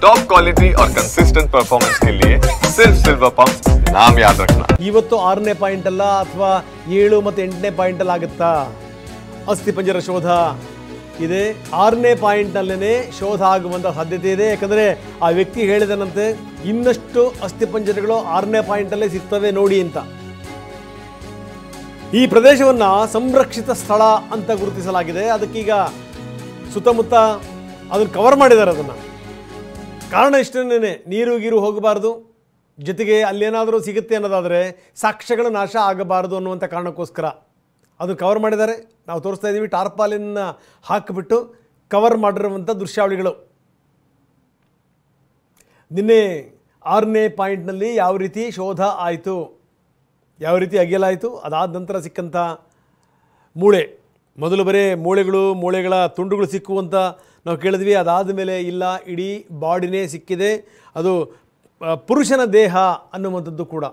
Top quality और consistent performance के लिए सिर्फ सिल्वर पंप नाम याद रखना। ಇವತ್ತು 6ನೇ ಪಾಯಿಂಟ್ ಅಲ್ಲ ಅಥವಾ 7 ಮತ್ತು 8ನೇ ಪಾಯಿಂಟ್ ಅಲ್ಲಿ ಆಗುತ್ತಾ ಅಸ್ಥಿಪಂಜರ ಶೋಧ ಇದೆ. 6ನೇ ಪಾಯಿಂಟ್ ನಲ್ಲೇನೆ ಶೋಧ ಆಗುವಂತ ಸಾಧ್ಯತೆ ಇದೆ. ಯಾಕಂದ್ರೆ ಆ ವ್ಯಕ್ತಿ ಹೇಳಿದನಂತೆ ಇನ್ನಷ್ಟು ಅಸ್ಥಿಪಂಜರಗಳು 6ನೇ ಪಾಯಿಂಟ್ ಅಲ್ಲೇ ಸಿಗ್ತವೆ ನೋಡಿ ಅಂತ. ಈ ಪ್ರದೇಶವನ್ನ ಸಂರಕ್ಷಿತ ಸ್ಥಳ ಅಂತ ಗುರುತಿಸಲಾಗಿದೆ. ಅದಕ್ಕೀಗ ಸುತ್ತಮುತ್ತ ಅದನ್ನು ಕವರ್ ಮಾಡಿದ್ದಾರೆ. ಅದನ್ನು ಕಾರಣ ಇಷ್ಟೇನೆ, ನೀರು ಗೀರು ಹೋಗಬಾರ್ದು, ಜೊತೆಗೆ ಅಲ್ಲೇನಾದರೂ ಸಿಗುತ್ತೆ ಅನ್ನೋದಾದರೆ ಸಾಕ್ಷ್ಯಗಳ ನಾಶ ಆಗಬಾರದು ಅನ್ನುವಂಥ ಕಾರಣಕ್ಕೋಸ್ಕರ ಅದನ್ನು ಕವರ್ ಮಾಡಿದ್ದಾರೆ. ನಾವು ತೋರಿಸ್ತಾ ಇದ್ದೀವಿ, ಟಾರ್ಪಾಲಿನ ಹಾಕಿಬಿಟ್ಟು ಕವರ್ ಮಾಡಿರುವಂಥ ದೃಶ್ಯಾವಳಿಗಳು. ನಿನ್ನೆ 6ನೇ ಪಾಯಿಂಟ್ನಲ್ಲಿ ಯಾವ ರೀತಿ ಶೋಧ ಆಯಿತು, ಯಾವ ರೀತಿ ಅಗೆಯಲಾಯಿತು, ಅದಾದ ನಂತರ ಸಿಕ್ಕಂಥ ಮೂಳೆ, ಮೊದಲು ಬರೀ ಮೂಳೆಗಳ ತುಂಡುಗಳು ಸಿಕ್ಕುವಂಥ ನಾವು ಕೇಳಿದ್ವಿ. ಅದಾದ ಮೇಲೆ ಇಲ್ಲ, ಇಡೀ ಬಾಡಿನೇ ಸಿಕ್ಕಿದೆ. ಅದು ಪುರುಷನ ದೇಹ ಅನ್ನುವಂಥದ್ದು ಕೂಡ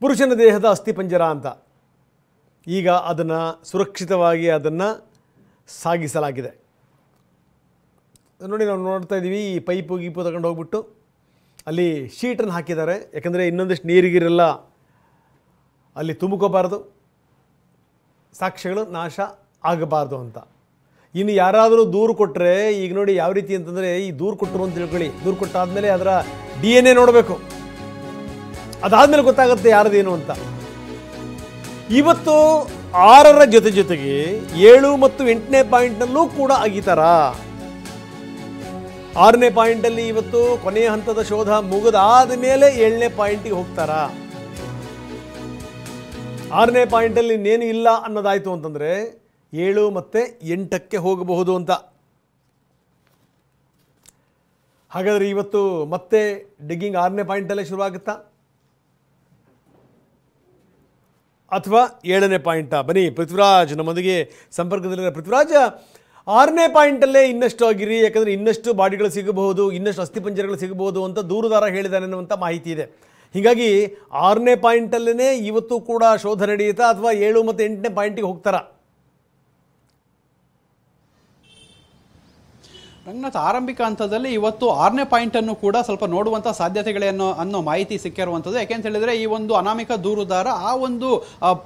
ಪುರುಷನ ದೇಹದ ಅಸ್ಥಿಪಂಜರ ಅಂತ. ಈಗ ಅದನ್ನು ಸುರಕ್ಷಿತವಾಗಿ ಅದನ್ನು ಸಾಗಿಸಲಾಗಿದೆ. ನೋಡಿ, ನಾವು ನೋಡ್ತಾ ಇದ್ದೀವಿ, ಈ ಪೈಪು ಗೀಪು ತಗೊಂಡು ಹೋಗ್ಬಿಟ್ಟು ಅಲ್ಲಿ ಶೀಟನ್ನು ಹಾಕಿದ್ದಾರೆ. ಯಾಕಂದರೆ ಇನ್ನೊಂದಷ್ಟು ನೀರಿಗಿರೆಲ್ಲ ಅಲ್ಲಿ ತುಂಬಿಕೋಬಾರ್ದು, ಸಾಕ್ಷ್ಯಗಳು ನಾಶ ಆಗಬಾರ್ದು ಅಂತ. ಇನ್ನು ಯಾರಾದರೂ ದೂರು ಕೊಟ್ಟರೆ, ಈಗ ನೋಡಿ ಯಾವ ರೀತಿ ಅಂತಂದರೆ, ಈ ದೂರು ಕೊಟ್ಟರು ಅಂತ ತಿಳ್ಕೊಳ್ಳಿ, ದೂರು ಕೊಟ್ಟಾದಮೇಲೆ ಅದರ DNA ನೋಡಬೇಕು, ಅದಾದಮೇಲೆ ಗೊತ್ತಾಗುತ್ತೆ ಯಾರದೇನು ಅಂತ. ಇವತ್ತು 6ರ ಜೊತೆಗೆ 7 ಮತ್ತು 8ನೇ ಪಾಯಿಂಟ್ನಲ್ಲೂ ಕೂಡ ಅಗಿತಾರ. 6ನೇ ಪಾಯಿಂಟಲ್ಲಿ ಇವತ್ತು ಕೊನೆಯ ಹಂತದ ಶೋಧ ಮುಗಿದಾದ ಮೇಲೆ 7ನೇ ಪಾಯಿಂಟಿಗೆ ಹೋಗ್ತಾರ. 6ನೇ ಪಾಯಿಂಟಲ್ಲಿ ಇನ್ನೇನು ಇಲ್ಲ ಅನ್ನೋದಾಯಿತು ಅಂತಂದರೆ 7 ಮತ್ತು 8ಕ್ಕೆ ಹೋಗಬಹುದು ಅಂತ. ಹಾಗಾದರೆ ಇವತ್ತು ಮತ್ತೆ ಡಿಗ್ಗಿಂಗ್ 6ನೇ ಪಾಯಿಂಟಲ್ಲೇ ಶುರುವಾಗುತ್ತಾ ಅಥವಾ 7ನೇ ಪಾಯಿಂಟಾ? ಬನ್ನಿ, ಪೃಥ್ವಿರಾಜ್ ನಮ್ಮೊಂದಿಗೆ ಸಂಪರ್ಕದಲ್ಲಿರೋ ಪೃಥ್ವಿರಾಜ್, 6ನೇ ಪಾಯಿಂಟಲ್ಲೇ ಇನ್ನಷ್ಟು ಆಗಿರಿ, ಯಾಕಂದರೆ ಇನ್ನಷ್ಟು ಬಾಡಿಗಳು ಸಿಗಬಹುದು, ಇನ್ನಷ್ಟು ಅಸ್ಥಿಪಂಜರಗಳು ಸಿಗಬಹುದು ಅಂತ ದೂರುದಾರ ಹೇಳಿದಾನೆ ಅನ್ನುವಂಥ ಮಾಹಿತಿ ಇದೆ. ಹೀಗಾಗಿ 6ನೇ ಪಾಯಿಂಟಲ್ಲೇ ಇವತ್ತು ಕೂಡ ಶೋಧ ನಡೆಯುತ್ತಾ ಅಥವಾ 7 ಮತ್ತು 8ನೇ ಪಾಯಿಂಟಿಗೆ ಹೋಗ್ತಾರಾ? ರಂಗನಾಥ್, ಆರಂಭಿಕ ಹಂತದಲ್ಲಿ ಇವತ್ತು 6ನೇ ಪಾಯಿಂಟ್ ಅನ್ನು ಕೂಡ ಸ್ವಲ್ಪ ನೋಡುವಂಥ ಸಾಧ್ಯತೆಗಳೇನೋ ಅನ್ನೋ ಮಾಹಿತಿ ಸಿಕ್ಕಿರುವಂಥದ್ದು. ಯಾಕೆಂತ ಹೇಳಿದ್ರೆ ಈ ಒಂದು ಅನಾಮಿಕ ದೂರುದಾರ ಆ ಒಂದು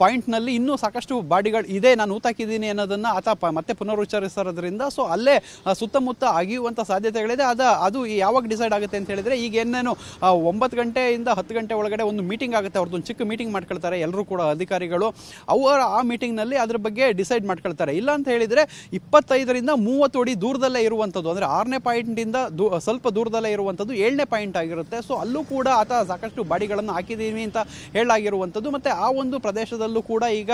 ಪಾಯಿಂಟ್ನಲ್ಲಿ ಇನ್ನೂ ಸಾಕಷ್ಟು ಬಾಡಿಗಳು ಇದೆ, ನಾನು ಊತಾಕಿದ್ದೀನಿ ಅನ್ನೋದನ್ನು ಆತ ಮತ್ತೆ ಪುನರುಚ್ಚರಿಸಿರೋದ್ರಿಂದ ಸೊ ಅಲ್ಲೇ ಸುತ್ತಮುತ್ತ ಅಗಿಯುವಂಥ ಸಾಧ್ಯತೆಗಳಿದೆ. ಅದು ಯಾವಾಗ ಡಿಸೈಡ್ ಆಗುತ್ತೆ ಅಂತ ಹೇಳಿದ್ರೆ, ಈಗ ಏನೇನು 9 ಗಂಟೆಯಿಂದ 10 ಗಂಟೆ ಒಳಗಡೆ ಒಂದು ಮೀಟಿಂಗ್ ಆಗುತ್ತೆ, ಅವ್ರದ್ದು ಒಂದು ಚಿಕ್ಕ ಮೀಟಿಂಗ್ ಮಾಡ್ಕೊಳ್ತಾರೆ ಎಲ್ಲರೂ ಕೂಡ ಅಧಿಕಾರಿಗಳು. ಅವರ ಆ ಮೀಟಿಂಗ್ನಲ್ಲಿ ಅದ್ರ ಬಗ್ಗೆ ಡಿಸೈಡ್ ಮಾಡ್ಕೊಳ್ತಾರೆ. ಇಲ್ಲ ಅಂತ ಹೇಳಿದ್ರೆ 25ರಿಂದ 30 ಅಡಿ ದೂರದಲ್ಲೇ ಇರುವಂಥದ್ದು, ಅಂದರೆ 6ನೇ ಪಾಯಿಂಟಿಂದ ಸ್ವಲ್ಪ ದೂರದಲ್ಲೇ ಇರುವಂಥದ್ದು 7ನೇ ಪಾಯಿಂಟ್ ಆಗಿರುತ್ತೆ. ಸೊ ಅಲ್ಲೂ ಕೂಡ ಆತ ಸಾಕಷ್ಟು ಬಾಡಿಗಳನ್ನು ಹಾಕಿದ್ದೀವಿ ಅಂತ ಹೇಳಲಾಗಿರುವಂಥದ್ದು. ಮತ್ತು ಆ ಒಂದು ಪ್ರದೇಶದಲ್ಲೂ ಕೂಡ ಈಗ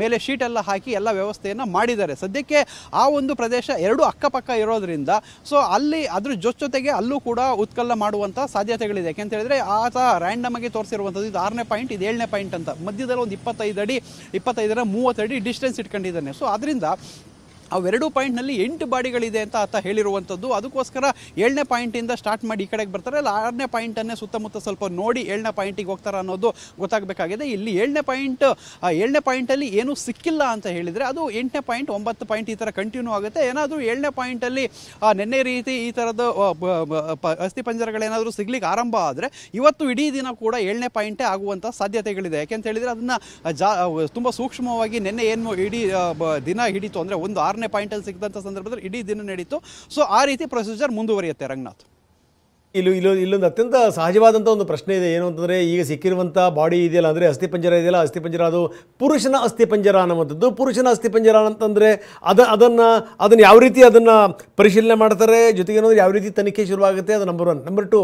ಮೇಲೆ ಶೀಟ್ ಎಲ್ಲ ಹಾಕಿ ಎಲ್ಲ ವ್ಯವಸ್ಥೆಯನ್ನು ಮಾಡಿದ್ದಾರೆ. ಸದ್ಯಕ್ಕೆ ಆ ಒಂದು ಪ್ರದೇಶ 2 ಅಕ್ಕಪಕ್ಕ ಇರೋದ್ರಿಂದ ಸೊ ಅಲ್ಲಿ ಅದ್ರ ಜೊತೆಗೆ ಅಲ್ಲೂ ಕೂಡ ಉತ್ಕಲ್ಲ ಮಾಡುವಂಥ ಸಾಧ್ಯತೆಗಳಿದೆ. ಯಾಕೆಂತ ಹೇಳಿದ್ರೆ ಆತ ರ್ಯಾಂಡಮ್ ಆಗಿ ತೋರಿಸಿರುವಂಥದ್ದು ಇದು 6ನೇ ಪಾಯಿಂಟ್, ಇದು 7ನೇ ಪಾಯಿಂಟ್ ಅಂತ. ಮಧ್ಯದಲ್ಲಿ ಒಂದು 25 ಅಡಿ 25ರಿಂದ 30 ಅಡಿ ಡಿಸ್ಟೆನ್ಸ್ ಇಟ್ಕೊಂಡಿದ್ದಾನೆ. ಸೊ ಅದರಿಂದ ಅವೆರಡು ಪಾಯಿಂಟ್ನಲ್ಲಿ 8 ಬಾಡಿಗಳಿದೆ ಅಂತ ಆತ ಹೇಳಿರುವಂಥದ್ದು. ಅದಕ್ಕೋಸ್ಕರ 7ನೇ ಪಾಯಿಂಟಿಂದ ಸ್ಟಾರ್ಟ್ ಮಾಡಿ ಈ ಕಡೆಗೆ ಬರ್ತಾರೆ, ಇಲ್ಲ 6ನೇ ಪಾಯಿಂಟನ್ನೇ ಸುತ್ತಮುತ್ತ ಸ್ವಲ್ಪ ನೋಡಿ 7ನೇ ಪಾಯಿಂಟಿಗೆ ಹೋಗ್ತಾರೆ ಅನ್ನೋದು ಗೊತ್ತಾಗಬೇಕಾಗಿದೆ. ಇಲ್ಲಿ 7ನೇ ಪಾಯಿಂಟಲ್ಲಿ ಏನೂ ಸಿಕ್ಕಿಲ್ಲ ಅಂತ ಹೇಳಿದರೆ ಅದು 8ನೇ ಪಾಯಿಂಟ್ 9 ಪಾಯಿಂಟ್ ಈ ಥರ ಕಂಟಿನ್ಯೂ ಆಗುತ್ತೆ. ಏನಾದರೂ 7ನೇ ಪಾಯಿಂಟಲ್ಲಿ ನೆನ್ನೆ ರೀತಿ ಈ ಥರದ ಅಸ್ಥಿಪಂಜರಗಳೇನಾದರೂ ಸಿಗ್ಲಿಕ್ಕೆ ಆರಂಭ ಆದರೆ ಇವತ್ತು ಇಡೀ ದಿನ ಕೂಡ 7ನೇ ಪಾಯಿಂಟೇ ಆಗುವಂಥ ಸಾಧ್ಯತೆಗಳಿದೆ. ಯಾಕೆಂತ ಹೇಳಿದರೆ ಅದನ್ನು ತುಂಬ ಸೂಕ್ಷ್ಮವಾಗಿ ನೆನ್ನೆ ಏನು ಇಡೀ ದಿನ ಹಿಡಿತು, ಅಂದರೆ ಒಂದು 6ನೇ ಪಾಯಿಂಟಲ್ಲಿ ಸಿಕ್ಕಿದಂಥ ಸಂದರ್ಭದಲ್ಲಿ ಇಡೀ ದಿನ ನಡೀತು. ಸೊ ಆ ರೀತಿ ಪ್ರೊಸೀಜರ್ ಮುಂದುವರಿಯುತ್ತೆ ರಂಗನಾಥ್. ಇಲ್ಲೊಂದು ಅತ್ಯಂತ ಸಹಜವಾದಂಥ ಒಂದು ಪ್ರಶ್ನೆ ಇದೆ. ಏನು ಅಂತಂದರೆ, ಈಗ ಸಿಕ್ಕಿರುವಂಥ ಬಾಡಿ ಇದೆಯಲ್ಲ, ಅಂದರೆ ಅಸ್ಥಿಪಂಜರ ಇದೆಯಲ್ಲ, ಅಸ್ಥಿಪಂಜರ ಅದು ಪುರುಷನ ಅಸ್ಥಿಪಂಜರ ಅನ್ನುವಂಥದ್ದು. ಪುರುಷನ ಅಸ್ಥಿಪಂಜರ ಅಂತಂದರೆ ಅದನ್ನು ಯಾವ ರೀತಿ ಅದನ್ನು ಪರಿಶೀಲನೆ ಮಾಡ್ತಾರೆ, ಜೊತೆಗೆ ಏನಂದರೆ ಯಾವ ರೀತಿ ತನಿಖೆ ಶುರುವಾಗುತ್ತೆ, ಅದು ನಂಬರ್ 1. ನಂಬರ್ 2,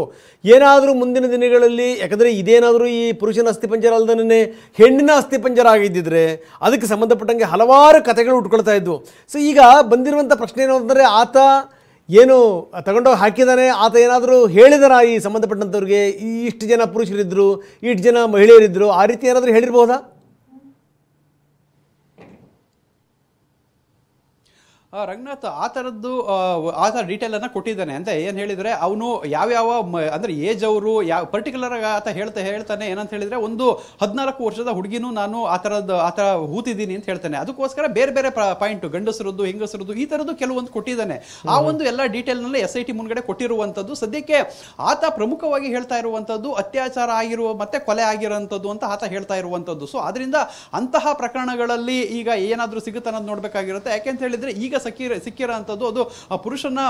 ಏನಾದರೂ ಮುಂದಿನ ದಿನಗಳಲ್ಲಿ, ಯಾಕಂದರೆ ಇದೇನಾದರೂ ಈ ಪುರುಷನ ಅಸ್ಥಿಪಂಜರ ಅಲ್ಲದೇ ಹೆಣ್ಣಿನ ಅಸ್ಥಿಪಂಜರ ಆಗಿದ್ದಿದ್ರೆ ಅದಕ್ಕೆ ಸಂಬಂಧಪಟ್ಟಂಗೆ ಹಲವಾರು ಕಥೆಗಳು ಉಟ್ಕೊಳ್ತಾ ಇದ್ವು. ಸೊ ಈಗ ಬಂದಿರುವಂಥ ಪ್ರಶ್ನೆ ಏನು ಅಂತಂದರೆ, ಆತ ಏನು ತಗೊಂಡೋಗಿ ಹಾಕಿದ್ದಾನೆ, ಆತ ಏನಾದರೂ ಹೇಳಿದಾರ ಈ ಸಂಬಂಧಪಟ್ಟಂಥವ್ರಿಗೆ, ಇಷ್ಟು ಜನ ಪುರುಷರಿದ್ದರು, ಇಷ್ಟು ಜನ ಮಹಿಳೆಯರಿದ್ದರು, ಆ ರೀತಿ ಏನಾದರೂ ಹೇಳಿರ್ಬೋದಾ? ರಂಗನಾಥ್ ಆ ಥರದ್ದು ಡೀಟೇಲ್ ಅನ್ನ ಕೊಟ್ಟಿದ್ದಾನೆ ಅಂತ ಏನ್ ಹೇಳಿದ್ರೆ ಅವನು ಯಾವ್ಯಾವ ಅಂದ್ರೆ ಏಜ್ ಅವರು ಯಾವ ಪರ್ಟಿಕ್ಯುಲರ್ ಆತ ಹೇಳ್ತಾನೆ ಏನಂತ ಹೇಳಿದ್ರೆ ಒಂದು 14 ವರ್ಷದ ಹುಡುಗಿನೂ ನಾನು ಆ ಥರ ಹೂತಿದ್ದೀನಿ ಅಂತ ಹೇಳ್ತಾನೆ. ಅದಕ್ಕೋಸ್ಕರ ಬೇರೆ ಬೇರೆ ಪಾಯಿಂಟ್ ಗಂಡಸರದ್ದು ಹೆಂಗಸರದ್ದು ಈ ತರದ್ದು ಕೆಲವೊಂದು ಕೊಟ್ಟಿದ್ದಾನೆ. ಆ ಒಂದು ಎಲ್ಲ ಡೀಟೇಲ್ ನಲ್ಲಿ SIT ಮುಂದ್ಗಡೆ ಕೊಟ್ಟಿರುವಂತದ್ದು. ಸದ್ಯಕ್ಕೆ ಆತ ಪ್ರಮುಖವಾಗಿ ಹೇಳ್ತಾ ಇರುವಂತದ್ದು ಅತ್ಯಾಚಾರ ಆಗಿರುವ ಮತ್ತೆ ಕೊಲೆ ಆಗಿರುವಂತದ್ದು ಅಂತ ಆತ ಹೇಳ್ತಾ ಇರುವಂತದ್ದು. ಸೊ ಅದರಿಂದ ಅಂತಹ ಪ್ರಕರಣಗಳಲ್ಲಿ ಈಗ ಏನಾದ್ರೂ ಸಿಗುತ್ತ ಅನ್ನೋದು ನೋಡ್ಬೇಕಾಗಿರುತ್ತೆ. ಯಾಕೆಂತ ಹೇಳಿದ್ರೆ ಈಗ ಸಿಕ್ಕಿರೋಂಥದ್ದು ಅದು ಪುರುಷನ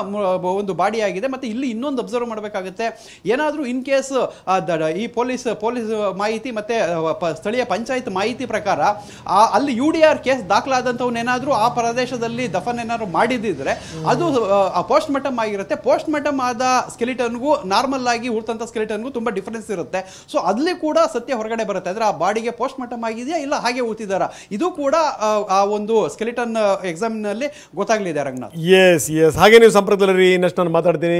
ಒಂದು ಬಾಡಿ ಆಗಿದೆ. ಮತ್ತೆ ಇಲ್ಲಿ ಇನ್ನೊಂದು ಅಬ್ಸರ್ವ್ ಮಾಡಬೇಕಾಗುತ್ತೆ, ಏನಾದ್ರೂ ಇನ್ ಕೇಸ್ ಈ ಪೊಲೀಸ್ ಮಾಹಿತಿ ಮತ್ತೆ ಸ್ಥಳೀಯ ಪಂಚಾಯತ್ ಮಾಹಿತಿ ಪ್ರಕಾರ ಅಲ್ಲಿ UDR ಕೇಸ್ ದಾಖಲಾದಂಥವನ್ನೇನಾದ್ರೂ ಆ ಪ್ರದೇಶದಲ್ಲಿ ದಫನ್ ಏನಾದ್ರು ಮಾಡಿದ್ರೆ ಅದು ಪೋಸ್ಟ್ ಮಾರ್ಟಮ್ ಆಗಿರುತ್ತೆ. ಪೋಸ್ಟ್ ಮಾರ್ಟಮ್ ಆದ ಸ್ಕೆಲಿಟನ್ಗೂ ನಾರ್ಮಲ್ ಆಗಿ ಉಳಿದಂತ ಸ್ಕೆಲಿಟನ್ಗೂ ತುಂಬಾ ಡಿಫರೆನ್ಸ್ ಇರುತ್ತೆ. ಸೊ ಅಲ್ಲಿ ಕೂಡ ಸತ್ಯ ಹೊರಗಡೆ ಬರುತ್ತೆ. ಅಂದ್ರೆ ಆ ಬಾಡಿಗೆ ಪೋಸ್ಟ್ ಮಾರ್ಟಮ್ ಆಗಿದೆಯಾ ಇಲ್ಲ ಹಾಗೆ ಉಳಿದಿದ್ದಾರಾ ಇದು ಕೂಡ ಆ ಒಂದು ಸ್ಕೆಲಿಟನ್ ಎಕ್ಸಾಮ್ ನಲ್ಲಿ ಗೊತ್ತಾಗ್ಲಿದೆ ರಂಗನಾಥ್. ಎಸ್ ಹಾಗೆ ನೀವು ಸಂಪರ್ಕದಲ್ಲಿ ಇನ್ನಷ್ಟು ನಾನು ಮಾತಾಡ್ತೀನಿ.